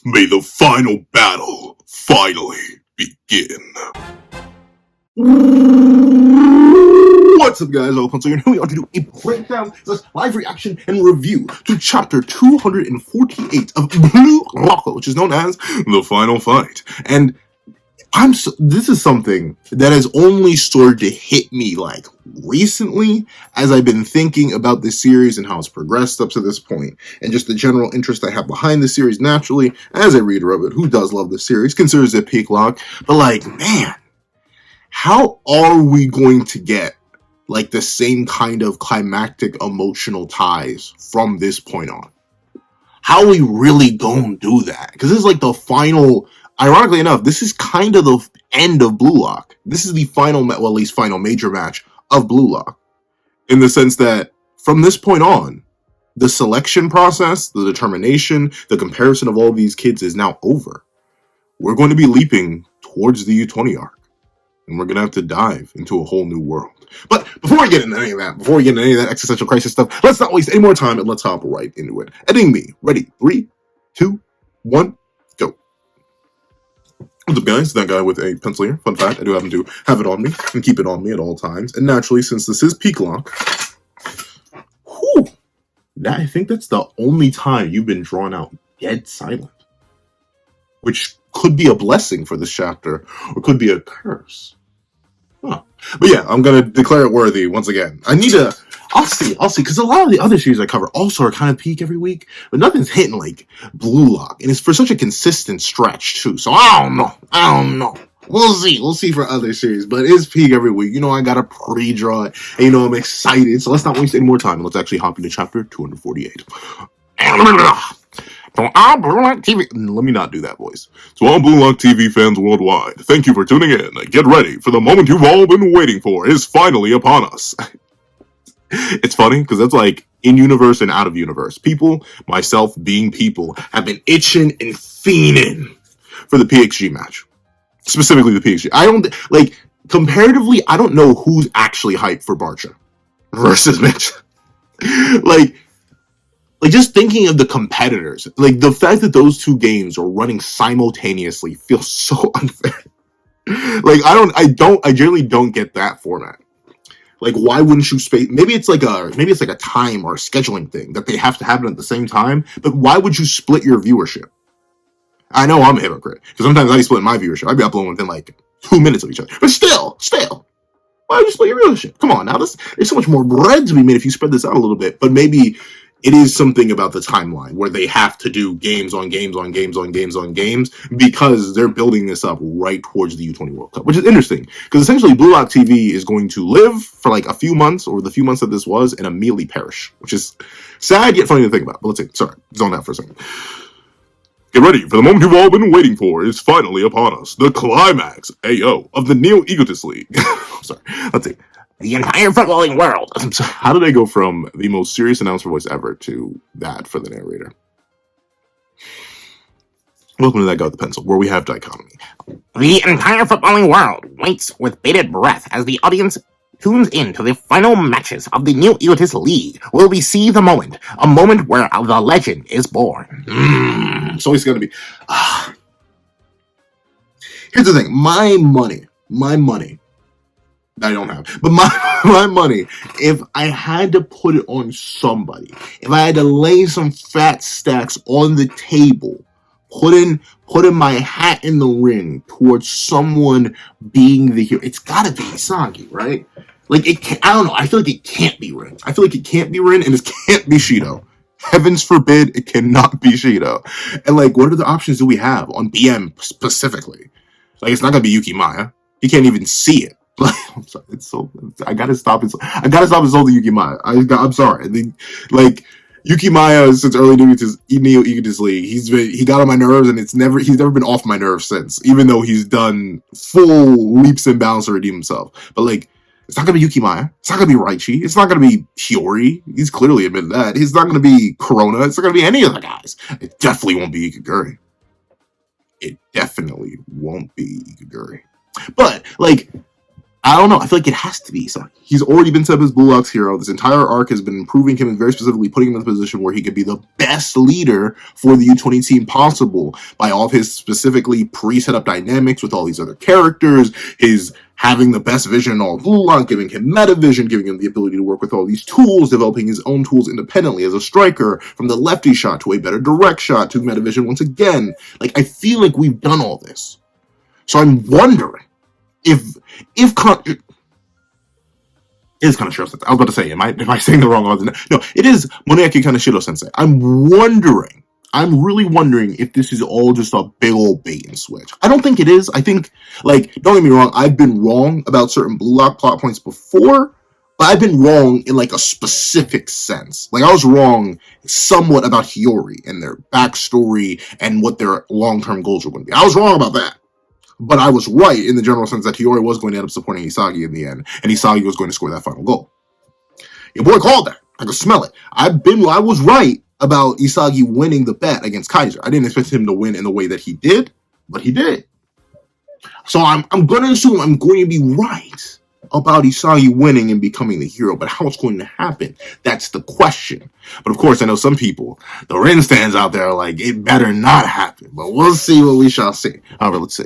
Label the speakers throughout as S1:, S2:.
S1: May the final battle finally begin. What's up, guys? So here we are to do a breakdown, live reaction, and review to chapter 248 of Blue Lock, which is known as The Final Fight. And this is something that has only started to hit me like recently as I've been thinking about this series and how it's progressed up to this point, and just the general interest I have behind the series naturally as a reader of it who does love the series, considers it peak lock. But like, man, how are we going to get like the same kind of climactic emotional ties from this point on? How are we really gonna do that? Because this is like the final. Ironically enough, this is kind of the end of Blue Lock. This is the final, well, at least final major match of Blue Lock, in the sense that from this point on, the selection process, the determination, the comparison of all these kids is now over. We're going to be leaping towards the U20 arc, and we're going to have to dive into a whole new world. But before we get into any of that, existential crisis stuff, let's not waste any more time and let's hop right into it. Editing me. Ready? 3, 2, 1, go. What's up, guys? That guy with a pencil here. Fun fact, I do happen to have it on me and keep it on me at all times. And naturally, since this is peak lock, I think that's the only time you've been drawn out dead silent. Which could be a blessing for this chapter, or could be a curse. Huh. But yeah, I'm going to declare it worthy once again. I'll see, because a lot of the other series I cover also are kind of peak every week, but nothing's hitting like Blue Lock, and it's for such a consistent stretch too, so I don't know. We'll see for other series, but it's peak every week. You know, I got to pre-draw it, and you know, I'm excited, so let's not waste any more time, let's actually hop into chapter 248. To all Blue Lock TV... Let me not do that voice. To all Blue Lock TV fans worldwide, thank you for tuning in. Get ready, for the moment you've all been waiting for is finally upon us. It's funny, because that's like in-universe and out-of-universe. People, myself being people, have been itching and fiending for the PXG match. Specifically the PXG. Comparatively, I don't know who's actually hyped for Barcha versus Mitch. Like, just thinking of the competitors, like, the fact that those two games are running simultaneously feels so unfair. Like, I generally don't get that format. Like, why wouldn't you space? Maybe it's like a time or a scheduling thing that they have to happen at the same time. But why would you split your viewership? I know I'm a hypocrite, because sometimes I split my viewership. I'd be uploading within like 2 minutes of each other. But still, why would you split your viewership? Come on, now there's so much more bread to be made if you spread this out a little bit. But maybe it is something about the timeline where they have to do games on games on games on games on games, because they're building this up right towards the U20 World Cup, which is interesting, because essentially Blue Lock TV is going to live for like a few months, or the few months that this was, and immediately perish, which is sad yet funny to think about. But let's see. Sorry, zone out for a second. Get ready, for the moment you've all been waiting for is finally upon us. The climax, AO, of the Neo Egotist League. Sorry, let's see. The entire footballing world. How did I go from the most serious announcer voice ever to that for the narrator? Welcome to That Guy with the Pencil, where we have dichotomy. The entire footballing world waits with bated breath as the audience tunes in to the final matches of the New Egotist League, where we see the moment, a moment where the legend is born. So it's gonna be... Here's the thing, my money, I don't have, but my money, if I had to put it on somebody, if I had to lay some fat stacks on the table, putting my hat in the ring towards someone being the hero, it's gotta be Isagi, right? Like, I don't know, I feel like it can't be Rin. And it can't be Shido. Heavens forbid it cannot be Shido. And like, what other options do we have on BM specifically? Like, it's not gonna be Yuki Maya. He can't even see it. Like, I'm sorry, I gotta stop insulting Yuki Maya. I'm sorry. Like, Yuki Maya, since early Neo Egotist League, he got on my nerves, and he's never been off my nerves since, even though he's done full leaps and bounds to redeem himself. But like, it's not gonna be Yuki Maya, it's not gonna be Raichi, it's not gonna be Hiyori, he's clearly admitted that, it's not gonna be Corona, it's not gonna be any of the guys. It definitely won't be Ikaguri. But like, I don't know. I feel like it has to be Isagi. He's already been set up as Blue Lock's hero. This entire arc has been improving him and very specifically putting him in a position where he could be the best leader for the U20 team possible by all of his specifically pre-set up dynamics with all these other characters, his having the best vision in all Blue Lock, giving him meta vision, giving him the ability to work with all these tools, developing his own tools independently as a striker, from the lefty shot to a better direct shot to meta vision once again. Like, I feel like we've done all this. So I'm wondering if it is Kaneshiro Sensei. I was about to say, am I saying the wrong words? No, it is Moneaki Kaneshiro Sensei. I'm really wondering if this is all just a big old bait and switch. I don't think it is. I think, like, don't get me wrong, I've been wrong about certain Blue Lock plot points before, but I've been wrong in, like, a specific sense. Like, I was wrong somewhat about Hiyori and their backstory and what their long-term goals were going to be. I was wrong about that. But I was right in the general sense that Hiyori was going to end up supporting Isagi in the end, and Isagi was going to score that final goal. Your boy called that. I could smell it. I was right about Isagi winning the bet against Kaiser. I didn't expect him to win in the way that he did, but he did. So I'm going to assume I'm going to be right about Isagi winning and becoming the hero, but how it's going to happen, that's the question. But of course, I know some people, the Ren stands out there, are like, it better not happen, but we'll see what we shall see. However, let's see.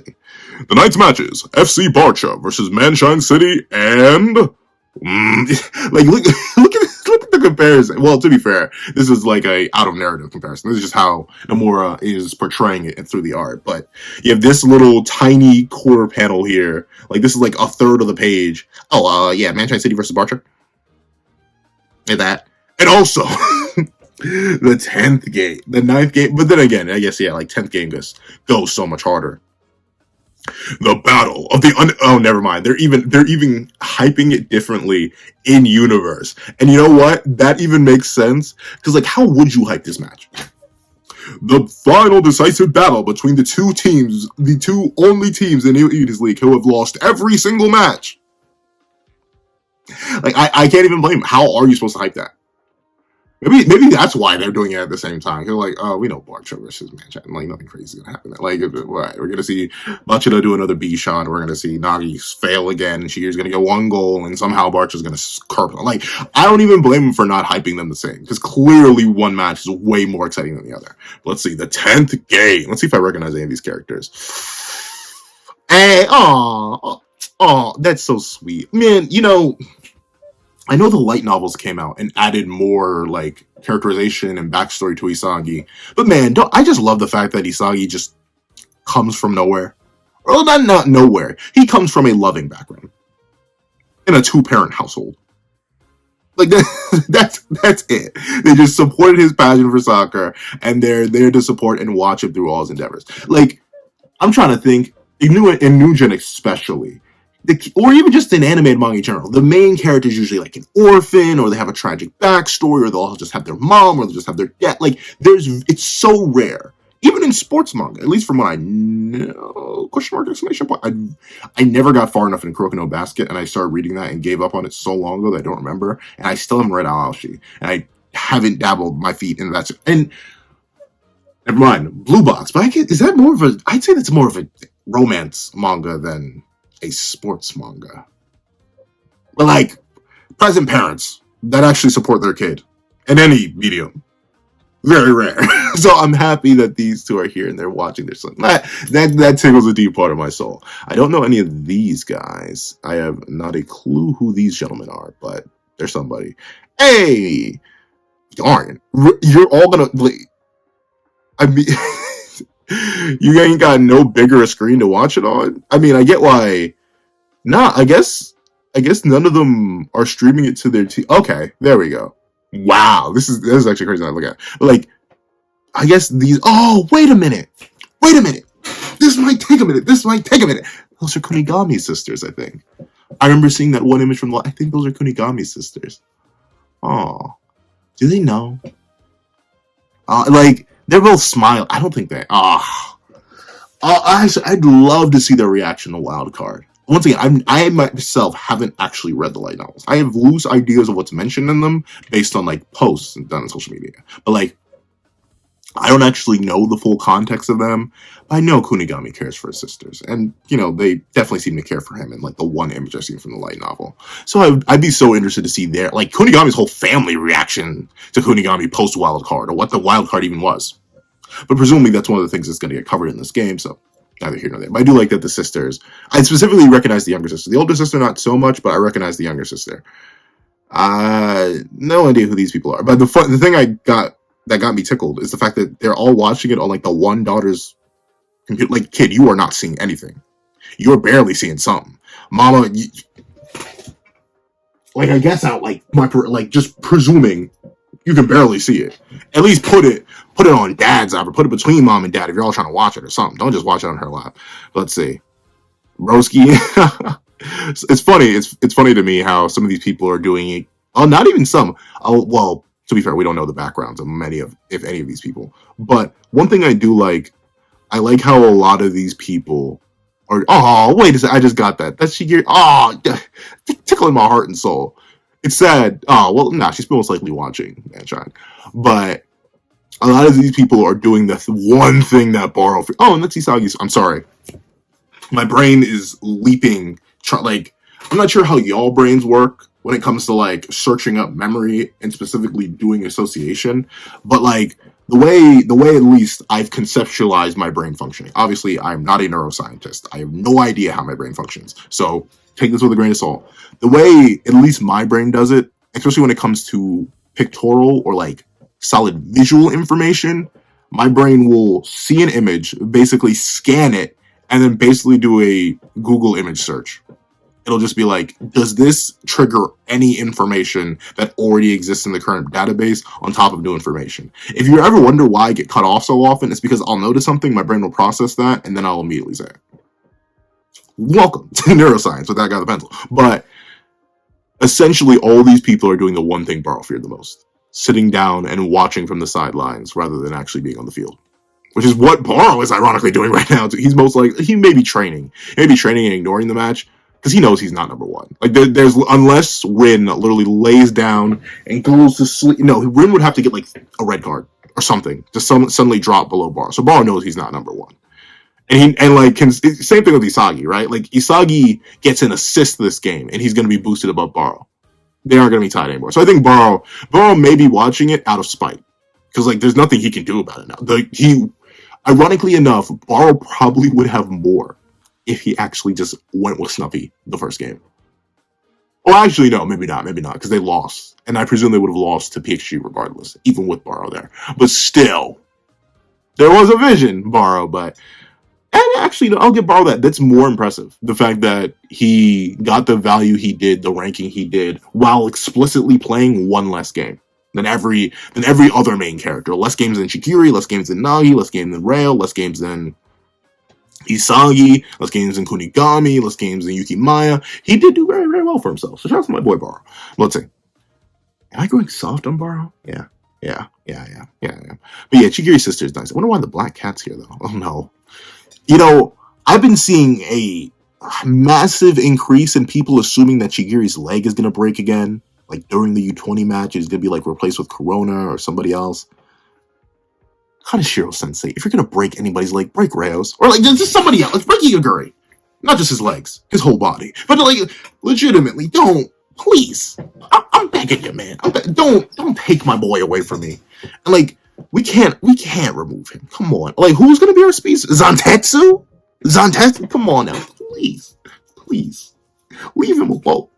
S1: The night's matches, FC Barcha versus Manshine City, and like look at the comparison. Well, to be fair, this is like a out of narrative comparison. This is just how Nomura is portraying it through the art. But you have this little tiny quarter panel here. Like, this is like a third of the page. Oh, yeah, Manshine City versus Barcha. And that. And also the 10th game, the 9th game. But then again, I guess, yeah, like 10th game goes so much harder. The battle of the oh, never mind. They're even hyping it differently in universe. And you know what? That even makes sense, because like, how would you hype this match? The final decisive battle between the two teams, the two only teams in Elite League who have lost every single match. Like, I can't even blame them. How are you supposed to hype that? Maybe that's why they're doing it at the same time. They're like, oh, we know Barcha versus Manchester. Like, nothing crazy is going to happen. Like, right, we're going to see Machida do another B-shot. We're going to see Nagi fail again. She's going to get one goal, and somehow Barcha's going to curb them. Like, I don't even blame them for not hyping them the same, because clearly one match is way more exciting than the other. But let's see, the 10th game. Let's see if I recognize any of these characters. Hey, oh, that's so sweet. Man, you know, I know the light novels came out and added more, like, characterization and backstory to Isagi. But man, I just love the fact that Isagi just comes from nowhere. Well, not nowhere. He comes from a loving background. In a 2-parent household. Like, that's it. They just supported his passion for soccer, and they're there to support and watch him through all his endeavors. Like, I'm trying to think, in New Gen especially, or even just in animated manga in general, the main character is usually like an orphan, or they have a tragic backstory, or they'll just have their mom, or they'll just have their dad. Like, it's so rare. Even in sports manga, at least from what I know, exclamation point, I never got far enough in Kuroko no Basket, and I started reading that and gave up on it so long ago that I don't remember, and I still haven't read Aoshi, and I haven't dabbled my feet in that. And never mind, Blue Box, but is that more of a, I'd say that's more of a romance manga than a sports manga. But like, present parents that actually support their kid in any medium, very rare. So I'm happy that these two are here and they're watching their son. That tickles a deep part of my soul. I don't know any of these guys. I have not a clue who these gentlemen are, but they're somebody. Hey, darn, you're all gonna. I mean. You ain't got no bigger a screen to watch it on. I mean, I get why. Nah, I guess none of them are streaming it to their TV. Okay, there we go. Wow, this is actually crazy to look at. But like, I guess these. Oh, wait a minute. This might take a minute. Those are Kunigami sisters, I think. I remember seeing that one image from. I think those are Kunigami sisters. Oh, do they know? Like. They're both smiling. I don't think they. I'd love to see their reaction to Wild Card. Once again, I myself haven't actually read the light novels. I have loose ideas of what's mentioned in them based on like posts done on social media. But like, I don't actually know the full context of them, but I know Kunigami cares for his sisters. And, they definitely seem to care for him in, like, the one image I've seen from the light novel. So I'd be so interested to see their, like, Kunigami's whole family reaction to Kunigami post-Wildcard, or what the Wildcard even was. But presumably that's one of the things that's going to get covered in this game, so neither here nor there. But I do like that the sisters, I specifically recognize the younger sister. The older sister, not so much, but I recognize the younger sister. No idea who these people are. But the thing that got me tickled is the fact that they're all watching it on, like, the one daughter's computer. Like, kid, you are not seeing anything. You're barely seeing something. Mama, like, I guess out, like, just presuming you can barely see it. At least put it on dad's lap, or put it between mom and dad if you're all trying to watch it or something. Don't just watch it on her lap. Let's see. Broski. It's funny. It's funny to me how some of these people are doing it. Oh, not even some. Oh, well, to be fair, we don't know the backgrounds of many of, if any of these people. But one thing I do like, I like how a lot of these people are. Oh, wait a second. I just got that. That's Shigiri. Oh, tickling my heart and soul. It's sad. Oh, well, nah, she's most likely watching Manshine. But a lot of these people are doing the one thing that Baro. Oh, and that's Isagi's. I'm sorry. My brain is leaping. Like, I'm not sure how y'all brains work when it comes to, like, searching up memory and specifically doing association. But, like, the way at least I've conceptualized my brain functioning. Obviously, I'm not a neuroscientist. I have no idea how my brain functions. So take this with a grain of salt. The way at least my brain does it, especially when it comes to pictorial or, like, solid visual information, my brain will see an image, basically scan it, and then basically do a Google image search. It'll just be like, does this trigger any information that already exists in the current database on top of new information? If you ever wonder why I get cut off so often, it's because I'll notice something, my brain will process that, and then I'll immediately say it. Welcome to neuroscience with that guy with the pencil. But essentially, all these people are doing the one thing Baro feared the most. Sitting down and watching from the sidelines rather than actually being on the field. Which is what Baro is ironically doing right now. He's most likely, he may be training. He may be training and ignoring the match, because he knows he's not number one. Like, there's unless Rin literally lays down and goes to sleep. No, Rin would have to get, like, a red card or something to suddenly drop below Baro. So Baro knows he's not number one. And same thing with Isagi, right? Like, Isagi gets an assist this game, and he's going to be boosted above Baro. They aren't going to be tied anymore. So I think Baro may be watching it out of spite. Because, like, there's nothing he can do about it now. Ironically enough, Baro probably would have more if he actually just went with Snuffy the first game. Well, actually, no, maybe not, because they lost. And I presume they would have lost to PXG regardless, even with Baro there. But still, there was a vision, Baro, but... And actually, I'll give Baro that. That's more impressive. The fact that he got the value he did, the ranking he did, while explicitly playing one less game than every other main character. Less games than Shikiri, less games than Nagi, less games than Rail, less games than Isagi, less games than Kunigami, less games than Yukimaya. He did do very, very well for himself. So shout out to my boy Baro. Let's see. Am I going soft on Baro? Yeah. But yeah, Chigiri's sister is nice. I wonder why the black cat's here, though. Oh, no. I've been seeing a massive increase in people assuming that Chigiri's leg is going to break again. Like, during the U20 match, it's going to be, like, replaced with Corona or somebody else. Kaneshiro Sensei, if you're going to break anybody's leg, break Rayo's. Or, like, just somebody else. Break Yaguri. Not just his legs. His whole body. But, like, legitimately, don't. Please. I'm begging you, man. Don't take my boy away from me. And, like, we can't remove him. Come on. Like, who's going to be our species? Zantetsu? Come on now. Please. Leave him alone.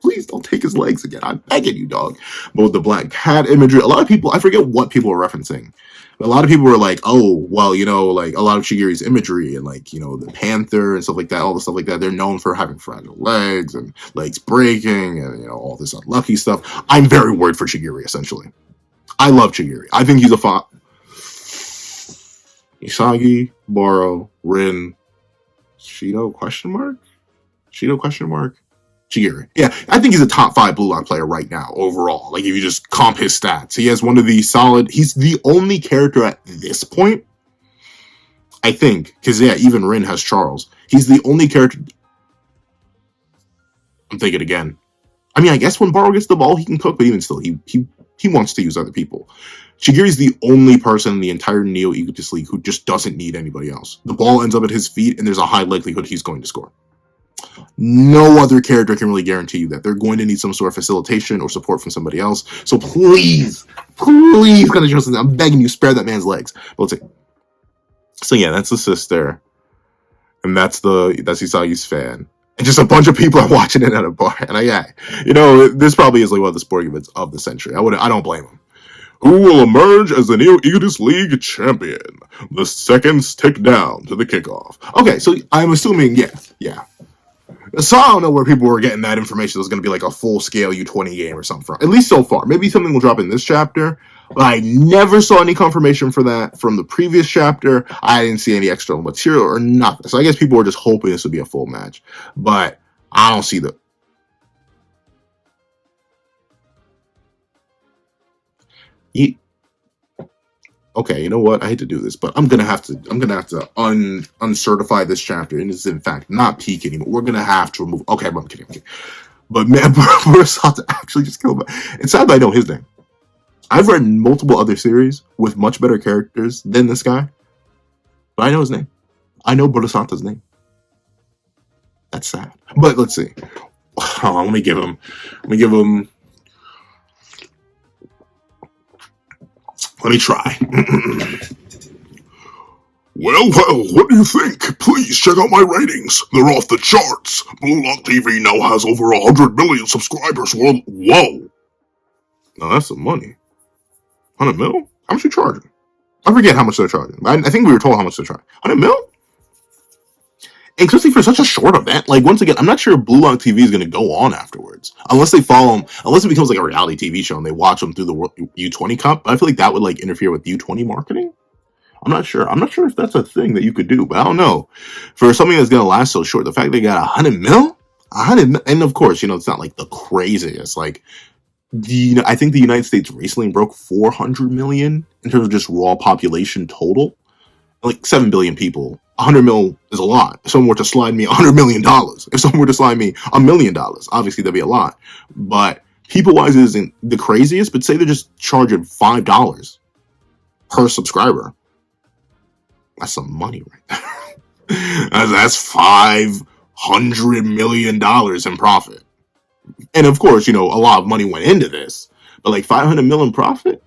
S1: Please don't take his legs again. I'm begging you, dog. But with the black cat imagery, a lot of people, I forget what people were referencing. But a lot of people were like, oh, well, like, a lot of Shigiri's imagery and, like, the panther and stuff like that, all the stuff like that, they're known for having fragile legs and legs breaking and, all this unlucky stuff. I'm very worried for Shigiri, essentially. I love Chigiri. I think he's a Isagi, Baro, Rin, Shido, question mark? Chigiri. Yeah, I think he's a top 5 Blue Lock player right now, overall. Like, if you just comp his stats. He has one of the solid... He's the only character at this point, I think, because, yeah, even Rin has Charles. He's the only character... I'm thinking again. I mean, I guess when Baro gets the ball, he can cook, but even still, he wants to use other people. Shigiri's the only person in the entire Neo Egotist League who just doesn't need anybody else. The ball ends up at his feet, and there's a high likelihood he's going to score. No other character can really guarantee you that. They're going to need some sort of facilitation or support from somebody else. So please, Kanajo, I'm begging you, spare that man's legs. But let's see. So yeah, that's the sister, and that's Isagi's fan. And just a bunch of people are watching it at a bar. And this probably is like one of the sporting events of the century. I don't blame him. Who will emerge as the Neo Egotist League champion? The seconds tick down to the kickoff. Okay, so I'm assuming, yeah. So I don't know where people were getting that information. There's going to be like a full-scale U20 game or something from. At least so far. Maybe something will drop in this chapter. But I never saw any confirmation for that from the previous chapter. I didn't see any external material or nothing. So I guess people were just hoping this would be a full match. But I don't see the... Okay, you know what? I hate to do this, but I'm gonna have to uncertify this chapter, and it's in fact not peak anymore. We're gonna have to remove. Okay, I'm kidding. But man, Murasata actually just killed me. It's sad that I know his name. I've read multiple other series with much better characters than this guy, but I know his name. I know Murasata's name. That's sad. But let's see. Oh, let me give him. Let me try. Well, what do you think? Please check out my ratings. They're off the charts. Blue Lock TV now has over 100 million subscribers. Whoa. Now that's some money. 100 mil? How much are you charging? I forget how much they're charging. I think we were told how much they're charging. 100 mil? And especially for such a short event. Like, once again, I'm not sure if Blue Lock TV is going to go on afterwards. Unless they follow them, unless it becomes like a reality TV show and they watch them through the U20 Cup. I feel like that would like interfere with U20 marketing. I'm not sure if that's a thing that you could do, but I don't know. For something that's going to last so short, the fact they got 100 mil? And of course, it's not like the craziest. Like, I think the United States recently broke 400 million in terms of just raw population total. Like 7 billion people. 100 mil is a lot. If someone were to slide me $100 million, if someone were to slide me $1 million, obviously that'd be a lot. But people-wise, it isn't the craziest, but say they're just charging $5 per subscriber. That's some money right there. That's $500 million in profit. And of course, a lot of money went into this, but like 500 million profit?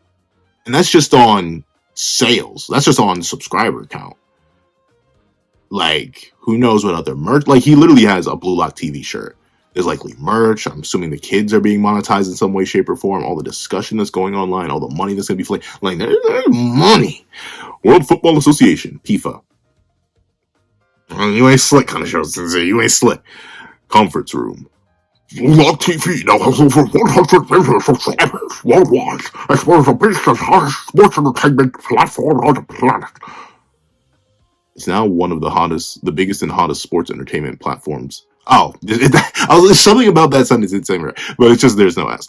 S1: And that's just on sales. That's just on subscriber count. Like, who knows what other merch? Like, he literally has a Blue Lock TV shirt. There's likely merch. I'm assuming the kids are being monetized in some way, shape, or form. All the discussion that's going online, all the money that's going to be flowing. Like, there's money. World Football Association, FIFA. You ain't slick, kind of shows. You ain't slick. Comforts room. Blue Lock TV now has over 100 million subscribers worldwide, as well as the biggest hottest sports entertainment platform on the planet. It's now one of the biggest and hottest sports entertainment platforms. Oh, there's something about that sentence it's saying right, but it's just there's no S.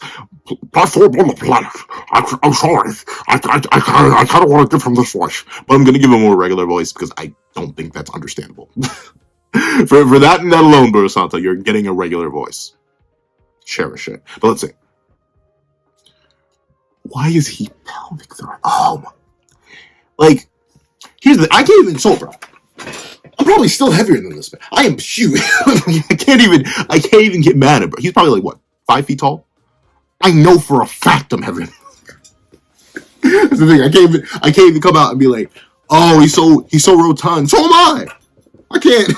S1: Platform on the planet. I'm sorry. I kind of want to give him this voice, but I'm going to give him a more regular voice because I don't think that's understandable. for that and that alone, Burasanta, you're getting a regular voice. Cherish it. But let's see. Why is he pelvic thrust? Oh my. Like, I can't even insult, bro. I'm probably still heavier than this man. I am huge. I can't even get mad at bro. He's probably like what, 5 feet tall? I know for a fact I'm heavier. That's the thing. I can't even come out and be like, oh, he's so rotund. So am I. I can't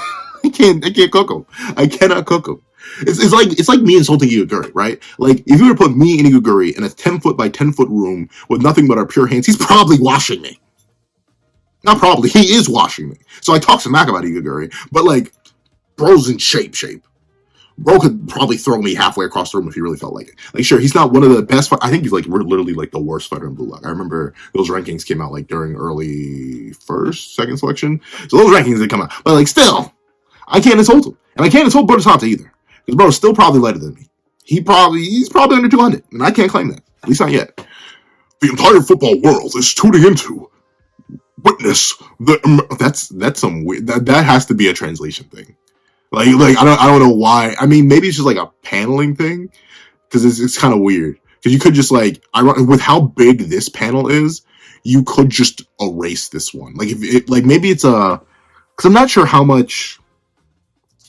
S1: cook him. I cannot cook him. It's like me insulting Igaguri, right? Like, if you were to put me and Igaguri in a 10-foot by 10-foot room with nothing but our pure hands, he's probably washing me. Not probably, he is washing me. So I talk smack about Igaguri, but like, bro's in shape. Bro could probably throw me halfway across the room if he really felt like it. Like, sure, he's not one of the best. I think he's like, we're literally like the worst fighter in Blue Lock. I remember those rankings came out like during early second selection. So those rankings did come out. But like, still, I can't insult him. And I can't insult Burasanta either. Because bro's still probably lighter than me. He's probably under 200. And I can't claim that. At least not yet. The entire football world is tuning into. Witness that's some weird. That has to be a translation thing. Like I don't know why. I mean, maybe it's just like a paneling thing because it's kind of weird. Because you could just like, with how big this panel is, you could just erase this one. Like if it, like maybe it's a, because I'm not sure how much.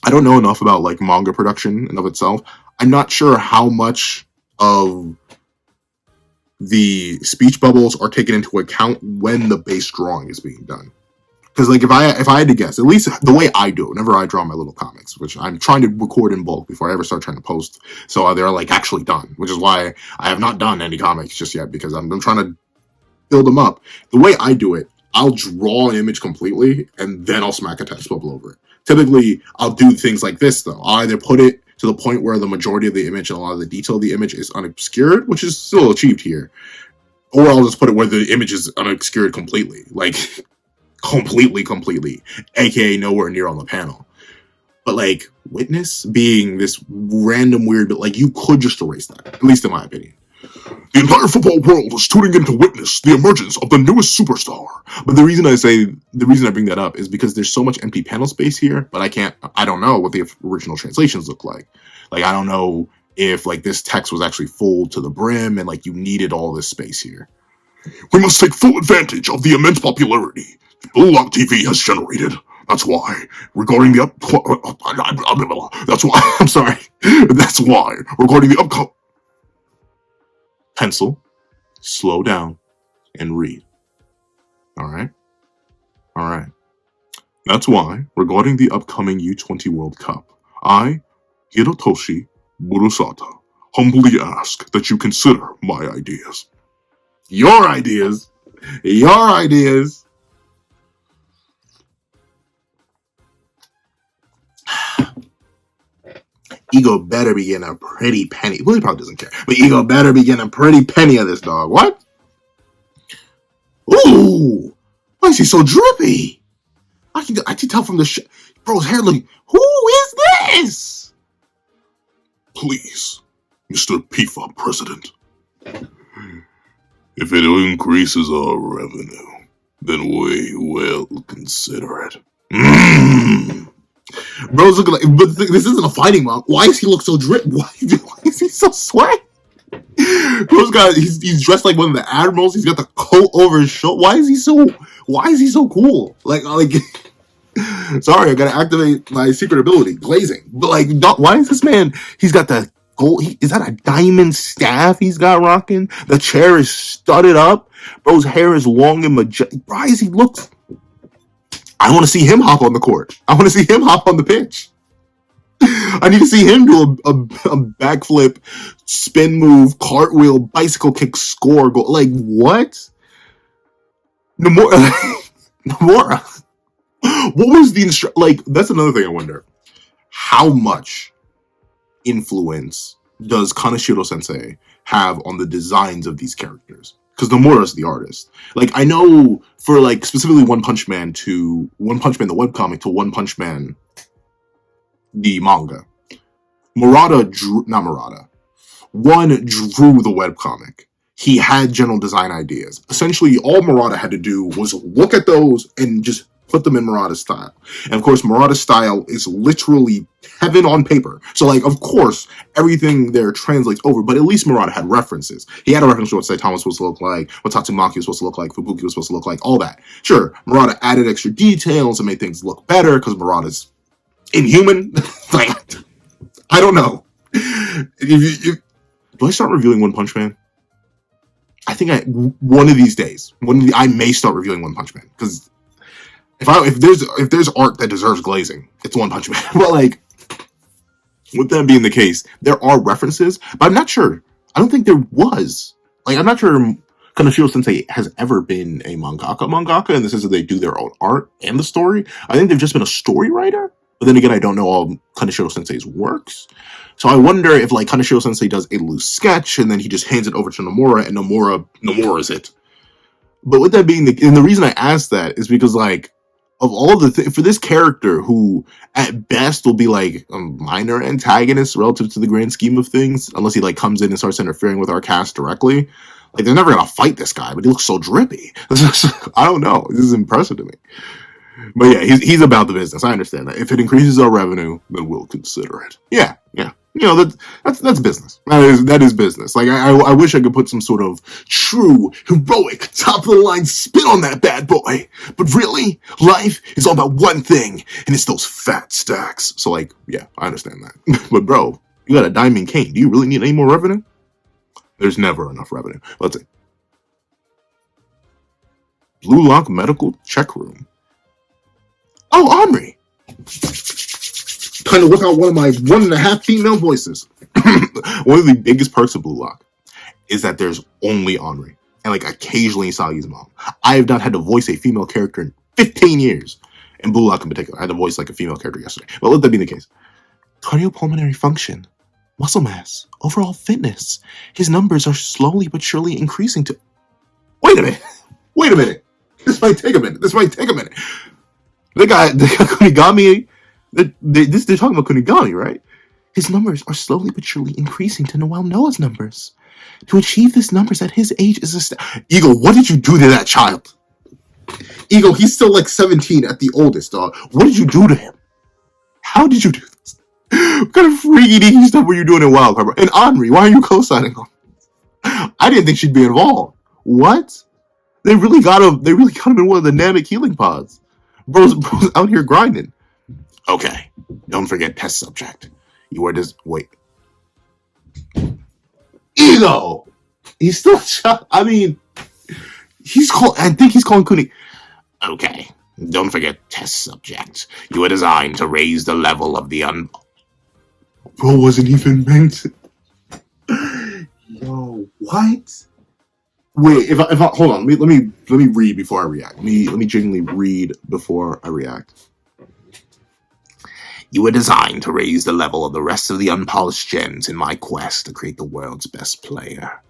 S1: I don't know enough about like manga production and of itself. I'm not sure how much of the speech bubbles are taken into account when the base drawing is being done. Because like if I had to guess, at least the way I do it, whenever I draw my little comics, which I'm trying to record in bulk before I ever start trying to post, so they're like actually done, which is why I have not done any comics just yet, because I'm trying to build them up. The way I do it, I'll draw an image completely and then I'll smack a text bubble over it. Typically, I'll do things like this though. I'll either put it to the point where the majority of the image and a lot of the detail of the image is unobscured, which is still achieved here, or I'll just put it where the image is unobscured completely, like completely, aka nowhere near on the panel. But like Witness being this random weird, but like you could just erase that, at least in my opinion. The entire football world is tuning in to witness the emergence of the newest superstar. But the reason I bring that up is because there's so much empty panel space here, but I don't know what the original translations look like. Like, I don't know if like this text was actually full to the brim and like you needed all this space here. We must take full advantage of the immense popularity Blue Lock TV has generated. That's why, regarding the That's why, regarding the upcoming... Pencil, slow down, and read. Alright? Alright. That's why, regarding the upcoming U20 World Cup, I, Hirotoshi Murusata, humbly ask that you consider my ideas. Your ideas? Your ideas? Ego better be getting a pretty penny. Well, he probably doesn't care. But Ego better be getting a pretty penny of this dog. What? Ooh! Why is he so drippy? I can tell from the bro's hair looking. Who is this? Please, Mr. PFA President. If it increases our revenue, then we will consider it. Bro's looking like, but this isn't a fighting mom. Why does he look so drip? Why is he so sweaty? Bro's got, he's dressed like one of the admirals. He's got the coat over his shoulder. Why is he so cool? Like, sorry, I gotta activate my secret ability, glazing. But like, why is this man? He's got the gold. Is that a diamond staff he's got rocking? The chair is studded up. Bro's hair is long and majestic. Why is he looks? I want to see him hop on the court. I want to see him hop on the pitch. I need to see him do a backflip, spin move, cartwheel, bicycle kick, score, goal. Like, what? Nomura. What was the like? That's another thing I wonder. How much influence does Kaneshiro Sensei have on the designs of these characters? Because Nomura's the artist. Like, I know for like specifically One Punch Man the webcomic to One Punch Man the manga. One drew the webcomic. He had general design ideas. Essentially, all Murata had to do was look at those and just put them in Murata's style. And of course, Murata's style is literally heaven on paper. So like, of course, everything there translates over, but at least Murata had references. He had a reference to what Saitama was supposed to look like, what Tatsumaki was supposed to look like, Fubuki was supposed to look like, all that. Sure, Murata added extra details and made things look better because Murata's inhuman. Like, I don't know. Do I start reviewing One Punch Man? I think one of these days, I may start reviewing One Punch Man, because if there's art that deserves glazing, it's One Punch Man. But like, with that being the case, there are references, but I'm not sure. I don't think there was. Like, I'm not sure Kaneshiro Sensei has ever been a mangaka in the sense that they do their own art and the story. I think they've just been a story writer. But then again, I don't know all Kaneshiro Sensei's works. So I wonder if like Kaneshiro Sensei does a loose sketch and then he just hands it over to Nomura and Nomura's it. But with that being the reason I asked that is because like, of all the for this character who at best will be like a minor antagonist relative to the grand scheme of things, unless he like comes in and starts interfering with our cast directly, like they're never gonna fight this guy, but he looks so drippy. I don't know. This is impressive to me. But yeah, he's about the business. I understand that. If it increases our revenue, then we'll consider it. Yeah. You know, that's business. That is business. Like I wish I could put some sort of true heroic top of the line spin on that bad boy, but really, life is all about one thing, and it's those fat stacks. So like, yeah, I understand that. But bro, you got a diamond cane. Do you really need any more revenue? There's never enough revenue. Let's see. Blue Lock Medical Check Room. Oh, Henri. Kind of look out one of my 1.5 female voices. One of the biggest perks of Blue Lock is that there's only Henri and like occasionally Isagi's mom. I have not had to voice a female character in 15 years. In Blue Lock in particular, I had to voice like a female character yesterday. But let that be the case. Cardiopulmonary function, muscle mass, overall fitness. His numbers are slowly but surely increasing to... Wait a minute. This might take a minute. They got Kunigami. They're talking about Kunigami, right? His numbers are slowly but surely increasing to Noah's numbers. To achieve this numbers at his age is Eagle, what did you do to that child? Eagle, he's still like 17 at the oldest, dog. What did you do to him? How did you do this? What kind of freaky deaky stuff were you doing in Wildcard, bro? And Henri, why are you co-signing on? I didn't think she'd be involved. What? They really got him in one of the Namek healing pods. Bro's out here grinding. Okay, don't forget test subject. You are just wait. Ego. He's still. I mean, I think he's calling Kuni. Okay, don't forget test subject. You are designed to raise the level of the Bro wasn't even meant. Yo, what? Wait, if I hold on, let me read before I react. Let me genuinely read before I react. You were designed to raise the level of the rest of the unpolished gems in my quest to create the world's best player.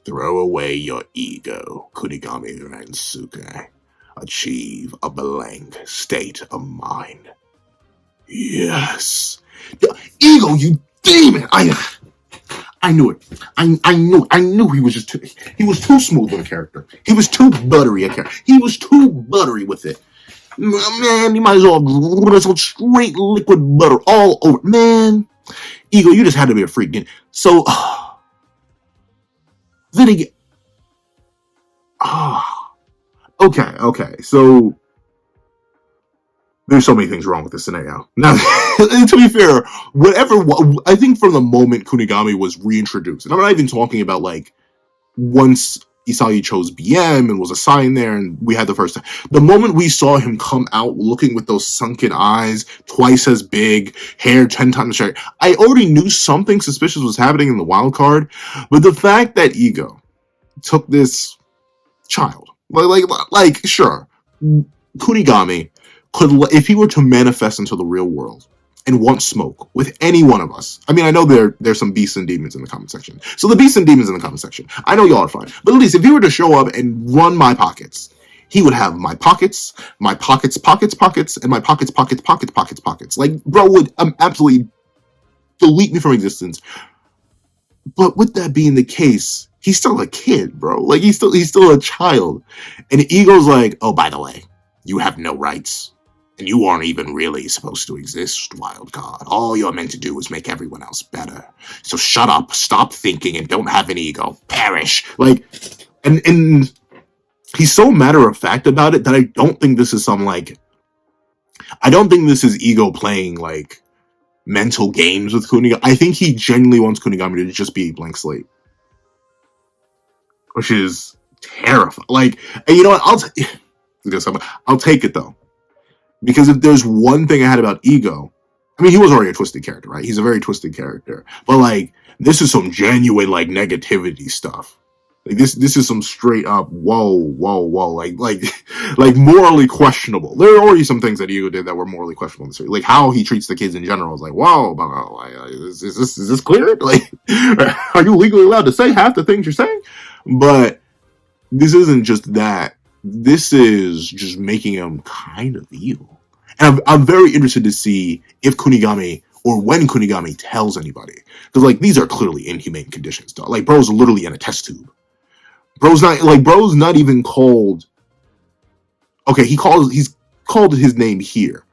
S1: Throw away your ego, Kunigami Rensuke. Achieve a blank state of mind. Yes. Ego, you demon! I knew it. I knew he was too smooth of a character. He was too buttery a character. He was too buttery with it. Man, you might as well run some straight liquid butter all over. Man, Ego, you just had to be a freak. So, then again, okay. So, there's so many things wrong with this scenario. Now, to be fair, I think from the moment Kunigami was reintroduced, and I'm not even talking about like once Isagi chose BM and was assigned there and we had the first time. The moment we saw him come out looking with those sunken eyes, twice as big, hair 10 times shorter, I already knew something suspicious was happening in the wild card, but the fact that Ego took this child, like sure, Kunigami could, if he were to manifest into the real world and want smoke with any one of us. I mean, I know there's some beasts and demons in the comment section. So the beasts and demons in the comment section, I know y'all are fine. But at least if he were to show up and run my pockets, he would have my pockets, and my pockets. Like, bro would absolutely delete me from existence. But with that being the case, he's still a kid, bro. Like, he's still a child. And Ego's like, oh, by the way, you have no rights. And you aren't even really supposed to exist, Wildcard. All you're meant to do is make everyone else better. So shut up, stop thinking, and don't have an ego. Perish. Like, and he's so matter-of-fact about it that I don't think this is I don't think this is Ego playing, like, mental games with Kunigami. I think he genuinely wants Kunigami to just be a blank slate. Which is terrifying. Like, and you know what, I'll take it, though. Because if there's one thing I had about Ego, I mean, he was already a twisted character, right? He's a very twisted character. But, like, this is some genuine, like, negativity stuff. Like, this is some straight up, whoa, like morally questionable. There are already some things that Ego did that were morally questionable. Like, how he treats the kids in general is like, whoa, is this clear? Like, are you legally allowed to say half the things you're saying? But this isn't just that. This is just making him kind of evil. And I'm very interested to see if Kunigami, or when Kunigami tells anybody. Because, like, these are clearly inhumane conditions, dog. Like, bro's literally in a test tube. Bro's not even called... Okay, he's called his name here.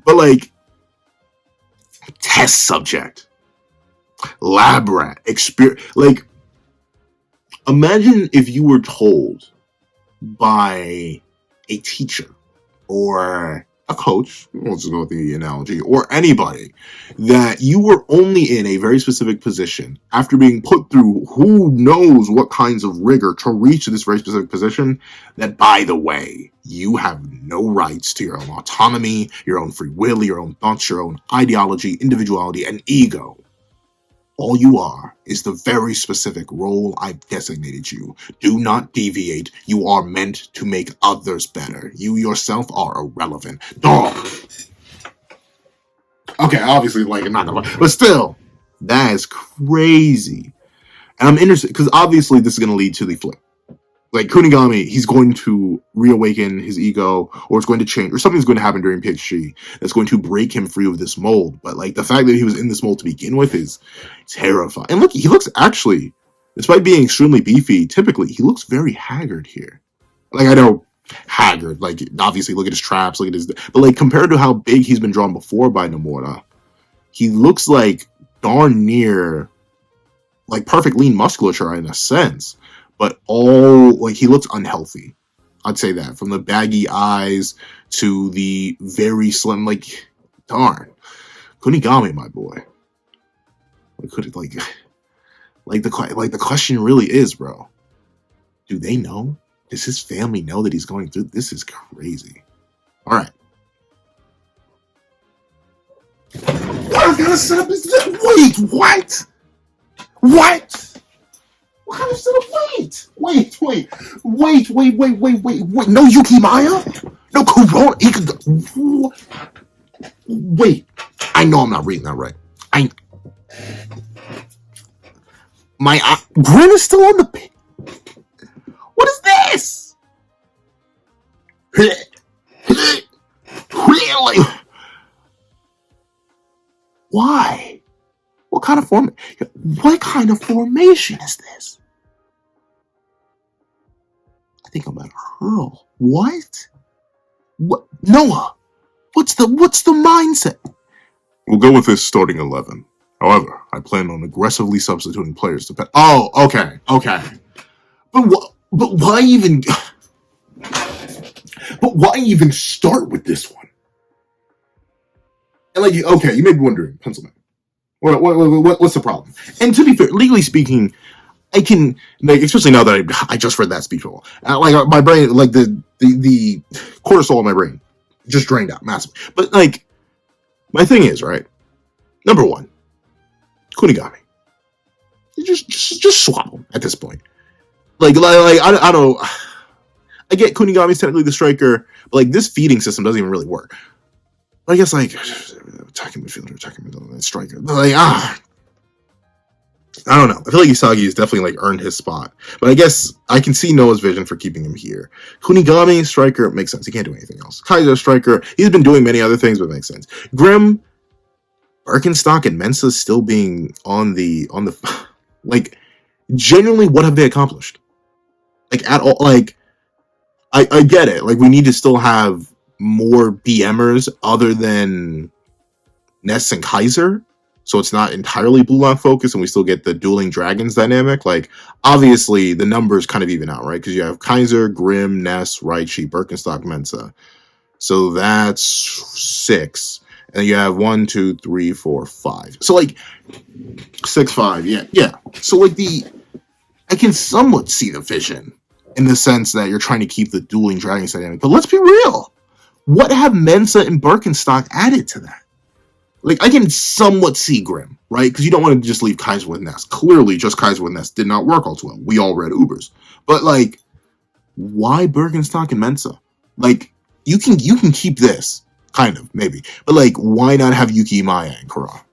S1: But like, test subject, lab rat, experience. Like, imagine if you were told by a teacher or a coach, let's just go with the analogy, or anybody, that you were only in a very specific position after being put through who knows what kinds of rigor to reach this very specific position, that, by the way, you have no rights to your own autonomy, your own free will, your own thoughts, your own ideology, individuality, and ego. All you are is the very specific role I've designated you. Do not deviate. You are meant to make others better. You yourself are irrelevant. Dog. Okay, obviously, like, I'm not gonna, but still, that is crazy. And I'm interested, because obviously this is going to lead to the flip. Like, Kunigami, he's going to reawaken his ego, or it's going to change, or something's going to happen during PhD that's going to break him free of this mold. But, like, the fact that he was in this mold to begin with is terrifying. And look, he looks actually, despite being extremely beefy, typically, he looks very haggard here. Like, I know, haggard, like, obviously, look at his traps, look at his, but, like, compared to how big he's been drawn before by Nomura, he looks like darn near, like, perfect lean musculature in a sense. But he looks unhealthy. I'd say that. From the baggy eyes to the very slim, like, darn. Kunigami, my boy. The question really is, bro. Do they know? Does his family know that he's going through? This is crazy. All right. What kind of setup is this? Wait, what? What? What kind of setup? Wait. No Yuki Maya? No Corona? He could go. Wait. I know I'm not reading that right. My Grin is still on the. What is this? Why? What kind of formation is this? I think I'm at hurl. What? Noah? What's the mindset? We'll go with this starting 11. However, I plan on aggressively substituting players to. Oh, okay. But why even? But why even start with this one? And like, okay, you may be wondering, Pencilman, what's the problem? And to be fair, legally speaking, I can, like, especially now that I just read that speech bubble, like, my brain, like, the cortisol in my brain just drained out massively. But, like, my thing is, right, number one, Kunigami. Just swap him at this point. Like I don't. I get Kunigami's technically the striker, but, like, this feeding system doesn't even really work. But I guess, like, attacking midfielder, striker. Like, I don't know. I feel like Isagi has definitely, like, earned his spot. But I guess I can see Noah's vision for keeping him here. Kunigami, striker, makes sense. He can't do anything else. Kaiser, striker. He's been doing many other things, but it makes sense. Grim, Birkenstock, and Mensa still being on the like, genuinely, what have they accomplished? Like, at all? Like, I get it. Like, we need to still have more BMers other than Ness and Kaiser, so it's not entirely Blue Lock focused, and we still get the dueling dragons dynamic. Like, obviously, the numbers kind of even out, right? Because you have Kaiser, Grim, Ness, Raichi, Birkenstock, Mensa. So that's 6. And you have 1, 2, 3, 4, 5. So, like, 6, 5, yeah. So, like, I can somewhat see the vision in the sense that you're trying to keep the dueling dragons dynamic. But let's be real. What have Mensa and Birkenstock added to that? Like, I can somewhat see Grim, right? Because you don't want to just leave Kaiser with Ness. Clearly, just Kaiser with Ness did not work all too well. We all read Ubers. But, like, why Birkenstock and Mensa? Like, you can keep this, kind of, maybe. But, like, why not have Yuki Maya and Kara?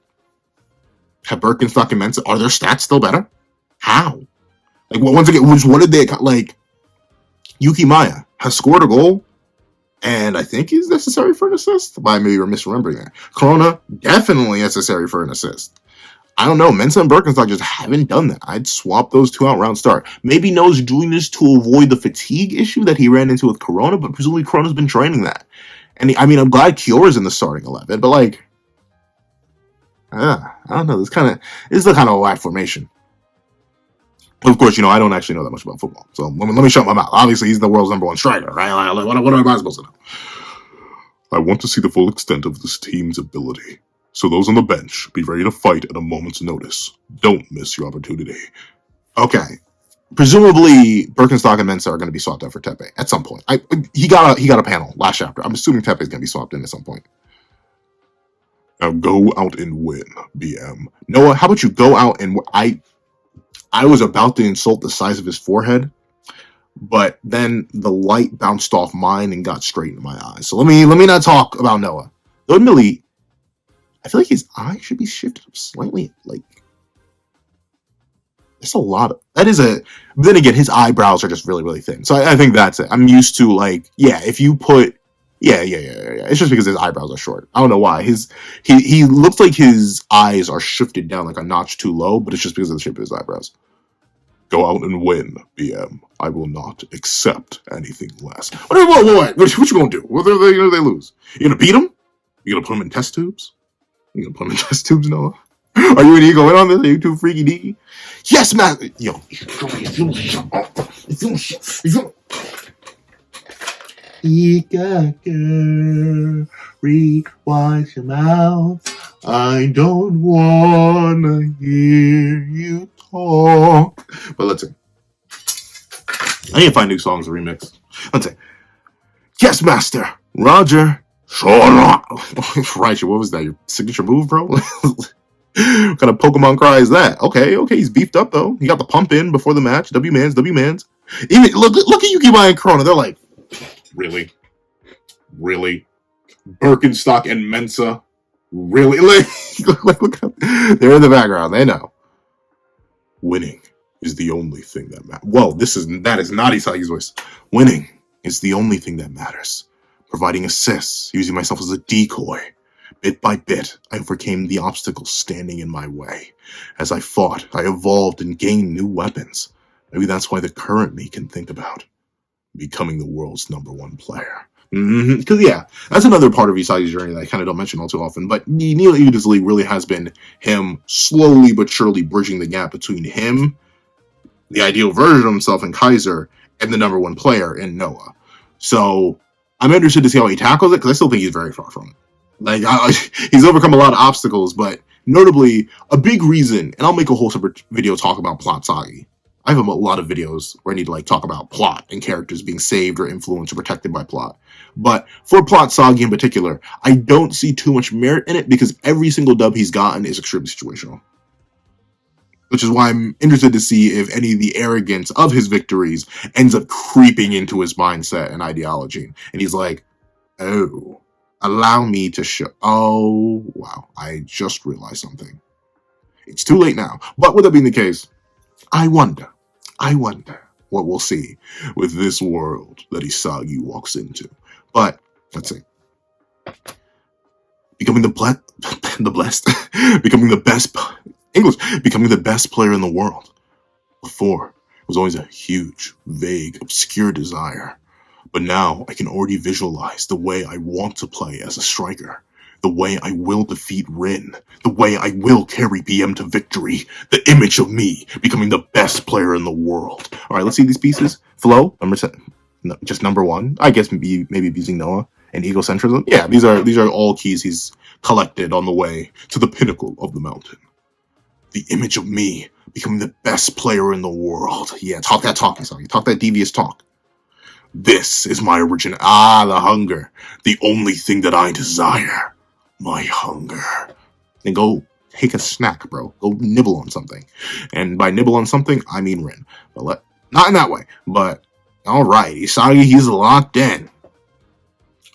S1: Have Birkenstock and Mensa, are their stats still better? How? Like, well, once again, what did they, like, Yuki Maya has scored a goal, and I think he's necessary for an assist. But maybe we're misremembering that. Corona, definitely necessary for an assist. I don't know. Mensa and Birkenstock just haven't done that. I'd swap those two out round start. Maybe Noah's doing this to avoid the fatigue issue that he ran into with Corona, but presumably Corona's been training that. And I mean, I'm glad Kyora's in the starting 11, but like, I don't know. This is the kind of whack formation. Of course, I don't actually know that much about football, so let me shut my mouth. Obviously, he's the world's #1 striker, right? Like, what am I supposed to know? I want to see the full extent of this team's ability. So those on the bench, be ready to fight at a moment's notice. Don't miss your opportunity. Okay. Presumably, Birkenstock and Mensa are going to be swapped out for Tepe at some point. He got a panel last chapter. I'm assuming Tepe is going to be swapped in at some point. Now go out and win, BM. Noah, how about you go out and... I was about to insult the size of his forehead, but then the light bounced off mine and got straight into my eyes. So let me not talk about Noah. Though admittedly, I feel like his eye should be shifted up slightly. Like, there's a lot of that is a. But then again, his eyebrows are just really, really thin. So I think that's it. I'm used to like, yeah, if you put, yeah. It's just because his eyebrows are short. I don't know why. He looks like his eyes are shifted down like a notch too low, but it's just because of the shape of his eyebrows. Go out and win, BM. I will not accept anything less. What you gonna do? What are they lose? You gonna beat them? You gonna put them in test tubes? You gonna put them in test tubes, Noah? Are you and he going on this? Are you too freaky deaky? Yes, man. Yo. Wash your mouth. I don't wanna hear you talk. But let's see. I need to find new songs to remix. Let's see. Yes, master. Roger. Right, what was that? Your signature move, bro? What kind of Pokemon cry is that? Okay, he's beefed up though. He got the pump in before the match. W-mans. Even look at Yukimai and Corona. They're like, really? Birkenstock and Mensa? Really? Look, they're in the background. They know. Winning is the only thing that matters. Well, that is not Isagi's voice. Winning is the only thing that matters. Providing assists, using myself as a decoy. Bit by bit, I overcame the obstacles standing in my way. As I fought, I evolved and gained new weapons. Maybe that's why the current me can think about becoming the world's #1 player. Because, yeah, that's another part of Isagi's journey that I kind of don't mention all too often. But Neil Udis League really has been him slowly but surely bridging the gap between him, the ideal version of himself in Kaiser, and the #1 player in Noah. So I'm interested to see how he tackles it, because I still think he's very far from it. Like, he's overcome a lot of obstacles, but notably, a big reason, and I'll make a whole separate video talk about Plot Sagi. I have a lot of videos where I need to talk about plot and characters being saved or influenced or protected by plot. But for Plot Sagi in particular, I don't see too much merit in it because every single dub he's gotten is extremely situational. Which is why I'm interested to see if any of the arrogance of his victories ends up creeping into his mindset and ideology. And he's like, oh, allow me to show. Oh, wow. I just realized something. It's too late now. But with that being the case, I wonder what we'll see with this world that Isagi walks into. But let's see. Becoming the best player in the world. Before, it was always a huge, vague, obscure desire. But now I can already visualize the way I want to play as a striker. The way I will defeat Rin. The way I will carry BM to victory. The image of me becoming the best player in the world. Alright, let's see these pieces. Flow, just #1. I guess maybe using Noah. And egocentrism. Yeah, these are all keys he's collected on the way to the pinnacle of the mountain. The image of me becoming the best player in the world. Yeah, talk that talk, Isagi. Talk that devious talk. This is my origin. The hunger. The only thing that I desire. My hunger. Then go take a snack, bro. Go nibble on something. And by nibble on something, I mean Rin. But not in that way. But, alright. Isagi, he's locked in.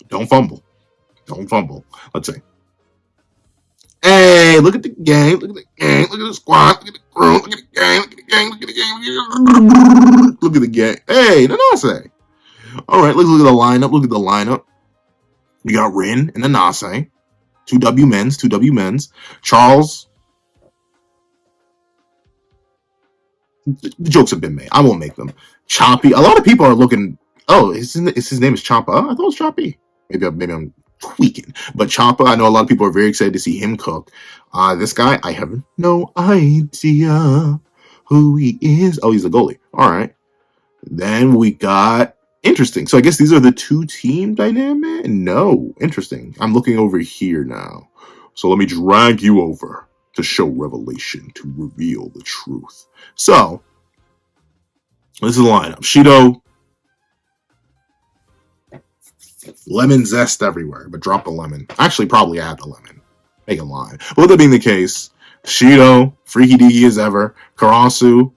S1: Don't fumble. Let's see. Hey, look at the gang. Look at the gang. Look at the squad. Look at the crew. Look at the gang. Look at the gang. Look at the gang. Look at the gang. Hey, Nanase. Alright, look at the lineup. We got Rin and Nanase. Two W men's. Charles. The jokes have been made. I won't make them. Choppy. A lot of people are looking. Oh, his name is Champa. I thought it was Choppy.
S2: Maybe I'm tweaking. But Ciampa, I know a lot of people are very excited to see him cook. This guy, I have no idea who he is. Oh, he's a goalie. All right. Then we got interesting. So I guess these are the 2-team dynamic? No. Interesting. I'm looking over here now. So let me drag you over to show revelation, to reveal the truth. So, this is the lineup. Shido, lemon zest everywhere, but drop the lemon. Actually, probably add the lemon. Make a line. But with that being the case, Shido, freaky deaky as ever. Karasu,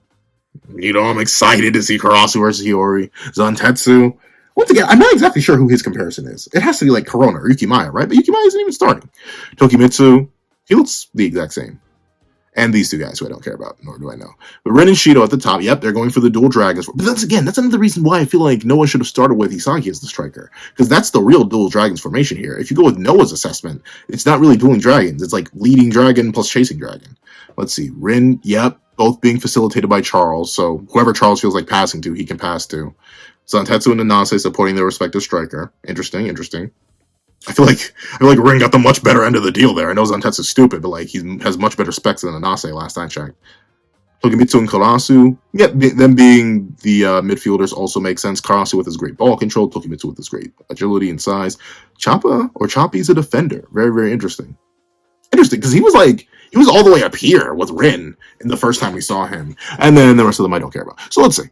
S2: I'm excited to see Karasu versus Hiyori. Zantetsu. Once again, I'm not exactly sure who his comparison is. It has to be like Corona or Yukimaya, right? But Yukimaya isn't even starting. Tokimitsu, he looks the exact same. And these 2 guys who I don't care about, nor do I know. But Ren and Shido at the top, yep, they're going for the dual dragons. But that's another reason why I feel like Noah should have started with Isagi as the striker. Because that's the real dual dragons formation here. If you go with Noah's assessment, it's not really dueling dragons. It's like leading dragon plus chasing dragon. Let's see. Ren, yep, both being facilitated by Charles. So whoever Charles feels like passing to, he can pass to. Zantetsu and Nanase supporting their respective striker. Interesting. I feel like Ren got the much better end of the deal there. I know Zantetsu's stupid, but like he has much better specs than Nanase last I checked. Tokimitsu and Karasu, yeah, them being the midfielders also makes sense. Karasu with his great ball control, Tokimitsu with his great agility and size. Choppy's a defender. Very, very interesting. Interesting, because he was all the way up here with Rin in the first time we saw him. And then the rest of them I don't care about. So let's see.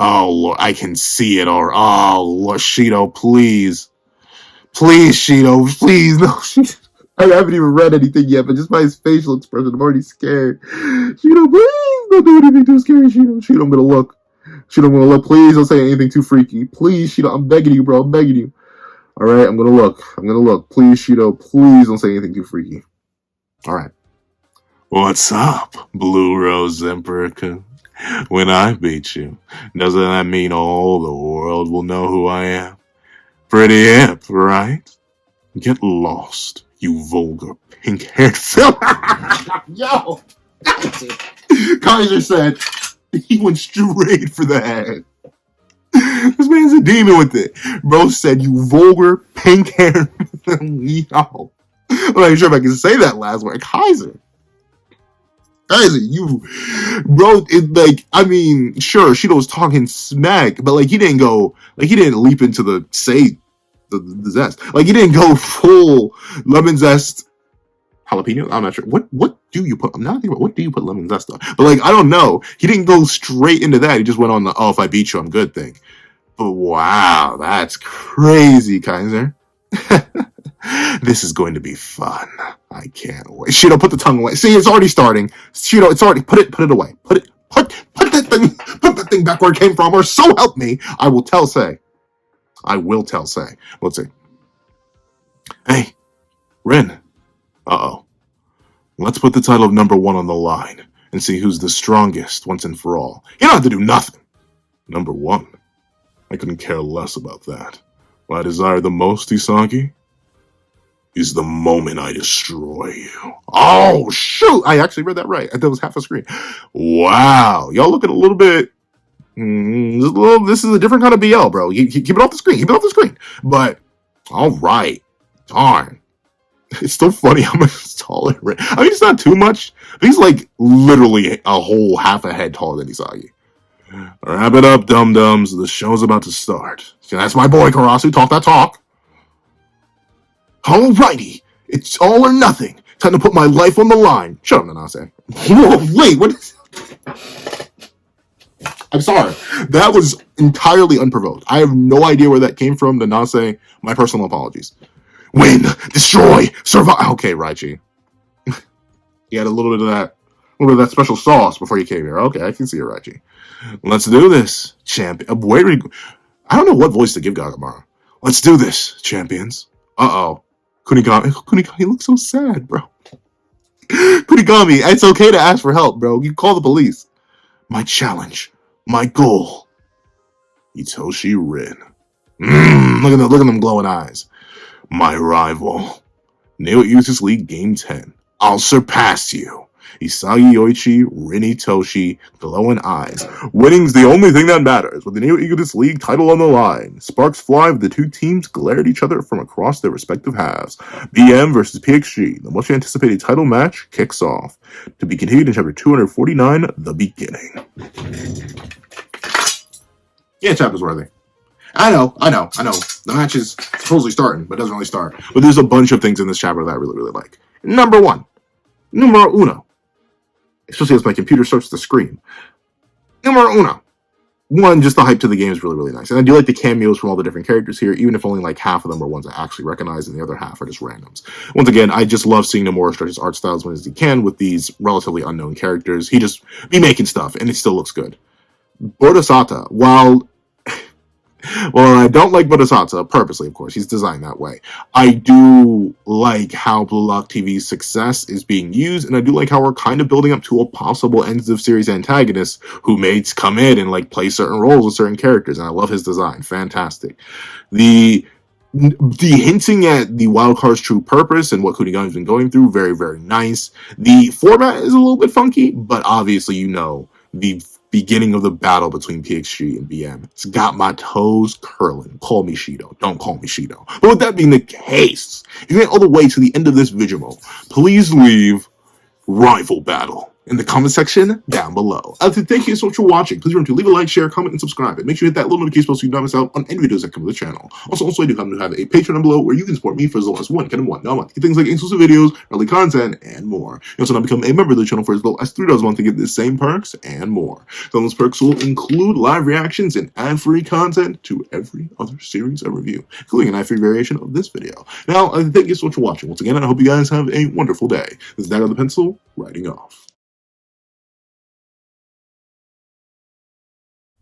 S2: Oh, Lord, I can see it. Or Lord, Shido, please. Please, Shido, please. No, I haven't even read anything yet, but just by his facial expression, I'm already scared. Shido, please don't do anything too scary, Shido. Shido, I'm gonna look. Shido, I'm gonna look. Please don't say anything too freaky. Please, Shido, I'm begging you, bro. I'm begging you. All right, I'm gonna look. Please, Shido, please don't say anything too freaky. All right.
S1: What's up, Blue Rose Emperor? When I beat you, doesn't that mean all the world will know who I am? Pretty hip, right? Get lost, you vulgar pink-haired film.
S2: Yo! Kaiser said he went straight for the head. This man's a demon with it. Bro said, you vulgar pink-haired yo. I'm not even sure if I can say that last word. Kaiser, you, bro, sure, Shido was talking smack, but he didn't leap into the zest. He didn't go full lemon zest jalapeno. I'm not sure. What do you put? I'm not thinking about what do you put lemon zest on? But I don't know. He didn't go straight into that. He just went on the, if I beat you, I'm good thing. But wow, that's crazy, Kaiser. This is going to be fun. I can't wait. Shido, put the tongue away. See, it's already starting. Shido, it's already put it away. Put that thing back where it came from, or so help me. I will tell Say. Let's see. Hey, Rin. Let's put the title of number 1 on the line and see who's the strongest once and for all. You don't have to do nothing. Number 1. I couldn't care less about that. What I desire the most, Isagi, is the moment I destroy you. Oh, shoot! I actually read that right. That was half a screen. Wow. Y'all looking a little bit... this is a different kind of BL, bro. Keep it off the screen. But, alright. Darn. It's still funny how much taller. I mean, it's not too much. But he's literally a whole half a head taller than Isagi. Wrap it up, dum-dums. The show's about to start. That's my boy, Karasu. Talk that talk. Alrighty. It's all or nothing. Time to put my life on the line. Shut up, Nanase. Whoa, wait, what is... I'm sorry. That was entirely unprovoked. I have no idea where that came from. Nanase, my personal apologies. Win, destroy, survive. Okay, Raichi. You had a little bit of that special sauce before you came here. Okay, I can see it, Raichi. Let's do this, champion. I don't know what voice to give Gagamara. Let's do this, champions. Kunigami looks so sad, bro. Kunigami, it's okay to ask for help, bro. You call the police. My challenge, my goal. Itoshi Rin. Look at them glowing eyes. My rival. Neo Usis League Game 10. I'll surpass you. Isagi Yoichi, Rini Toshi, glowing eyes. Winning's the only thing that matters. With the Neo Eagles League title on the line, sparks fly with the two teams glare at each other from across their respective halves. BM versus PXG, the much anticipated title match, kicks off. To be continued in chapter 249, The Beginning. Yeah, chapter's worthy. I know. The match is supposedly starting, but doesn't really start. But there's a bunch of things in this chapter that I really, really like. Number one, numero uno. Especially as my computer starts to scream. Numero uno. One, just the hype to the game is really, really nice. And I do like the cameos from all the different characters here, even if only like half of them are ones I actually recognize and the other half are just randoms. Once again, I just love seeing Nomura stretch his art style as much as he can with these relatively unknown characters. He just be making stuff, and it still looks good. Bodhisata, while I don't like Bodhisata, purposely, of course, he's designed that way. I do like how Blue Lock TV's success is being used, and I do like how we're kind of building up to a possible ends of series antagonist who may come in and like play certain roles with certain characters, and I love his design. Fantastic. The hinting at the wildcard's true purpose and what Kunigami's been going through, very, very nice. The format is a little bit funky, but obviously, you know, the beginning of the battle between PXG and BM. It's got my toes curling. Call me Shido. Don't call me Shido. But with that being the case, if you get all the way to the end of this video, please leave rival battle in the comment section down below. Thank you so much for watching. Please remember to leave a like, share, comment, and subscribe. And make sure you hit that little notification bell so you don't miss out on any videos that come to the channel. Also, I do come to have a Patreon down below where you can support me for as little as $1 a month. Get things like exclusive videos, early content, and more. You also now become a member of the channel for as little as $3 a month to get the same perks and more. Some of those perks will include live reactions and ad-free content to every other series I review, including an ad-free variation of this video. Now, thank you so much for watching. Once again, and I hope you guys have a wonderful day. This is Dad on the Pencil, writing off.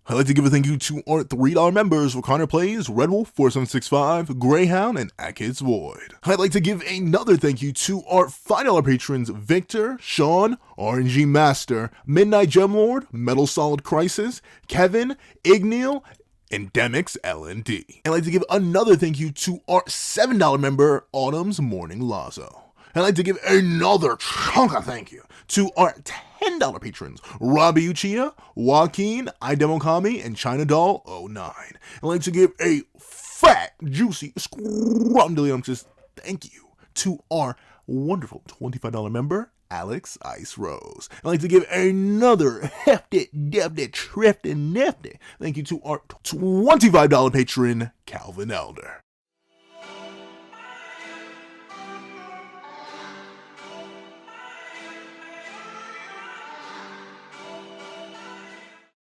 S3: I'd like to give a thank you to our $3 members for Connor Plays, Red Wolf 4765, Greyhound, and Atkins Void. I'd like to give another thank you to our $5 patrons Victor, Sean, RNG Master, Midnight Gemlord, Metal Solid Crisis, Kevin, Igneal, and Demix LND. I'd like to give another thank you to our $7 member Autumn's Morning Lazo. I'd like to give another chunk of thank you to our $10 patrons, Robbie Uchiha, Joaquin, Idemokami, and China Doll 09. I'd like to give a fat, juicy, scrumdiddlyumptious thank you to our wonderful $25 member, Alex Ice Rose. I'd like to give another hefty, defty, trifty, nifty thank you to our $25 patron, Calvin Elder.